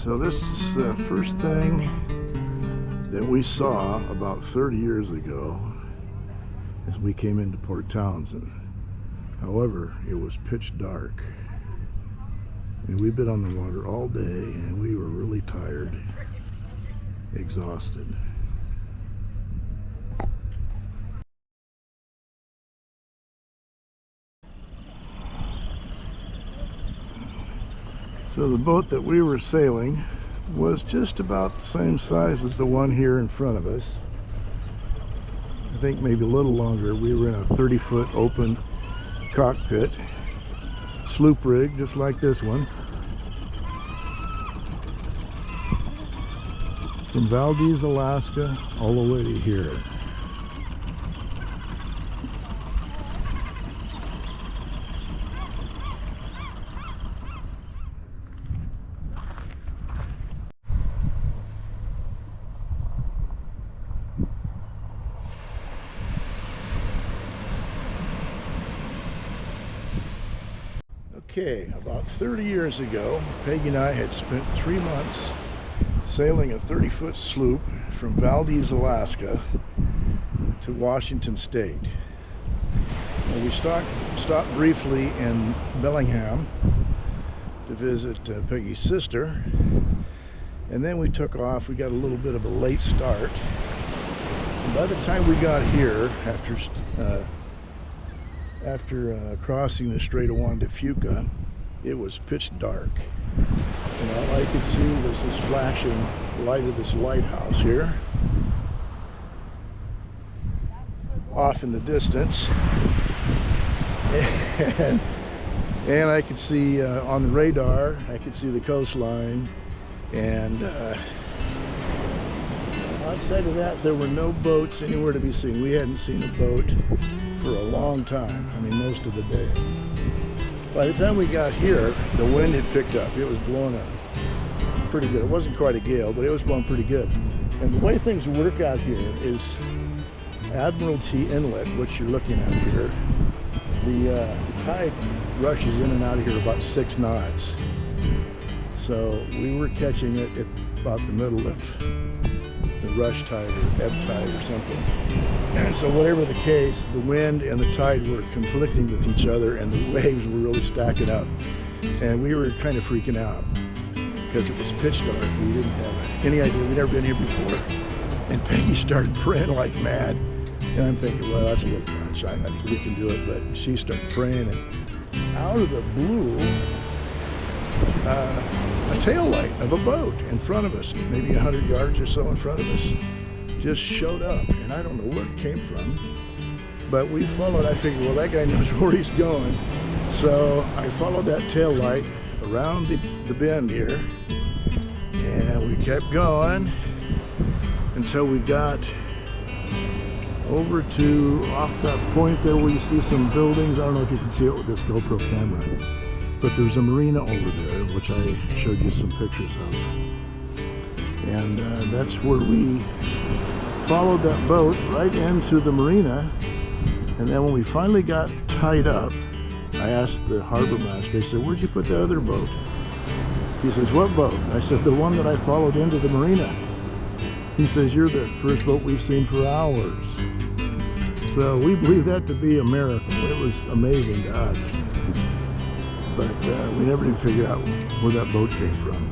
So this is the first thing that we saw about 30 years ago as we came into Port Townsend. However, it was pitch dark. And we've been on the water all day and we were really tired, exhausted. So the boat that we were sailing was just about the same size as the one here in front of us. I think maybe a little longer. We were in a 30-foot open cockpit, sloop rig, just like this one. From Valdez, Alaska, all the way to here. Okay, about 30 years ago, Peggy and I had spent 3 months sailing a 30-foot sloop from Valdez, Alaska to Washington State. And we stopped briefly in Bellingham to visit Peggy's sister, and then we took off. We got a little bit of a late start. And by the time we got here, after crossing the Strait of Juan de Fuca, it was pitch dark. And all I could see was this flashing light of this lighthouse here off in the distance. And I could see on the radar, I could see the coastline. And outside of that, there were no boats anywhere to be seen. We hadn't seen a boat for a long time. I mean, most of the day. By the time we got here, the wind had picked up. It was blowing up pretty good. It wasn't quite a gale, but it was blowing pretty good. And the way things work out here is Admiralty Inlet, which you're looking at here. The tide rushes in and out of here about 6 knots. So we were catching it at about the middle of the rush tide or ebb tide or something. And so whatever the case, the wind and the tide were conflicting with each other and the waves were really stacking up. And we were kind of freaking out because it was pitch dark. We didn't have any idea. We'd never been here before. And Peggy started praying like mad. And I'm thinking, well, that's a little much. I think we can do it. But she started praying, and out of the blue, a tail light of a boat in front of us, maybe 100 yards or so in front of us, just showed up. And I don't know where it came from, but we followed. I figured, well, that guy knows where he's going. So I followed that tail light around the bend here, and we kept going until we got over to off that point there where you see some buildings. I don't know if you can see it with this GoPro camera, but there's a marina over there, which I showed you some pictures of. And that's where we followed that boat right into the marina. And then when we finally got tied up, I asked the harbor master, I said, where'd you put that other boat? He says, what boat? I said, the one that I followed into the marina. He says, you're the first boat we've seen for hours. So we believe that to be a miracle. It was amazing to us. But we never did figure out where that boat came from.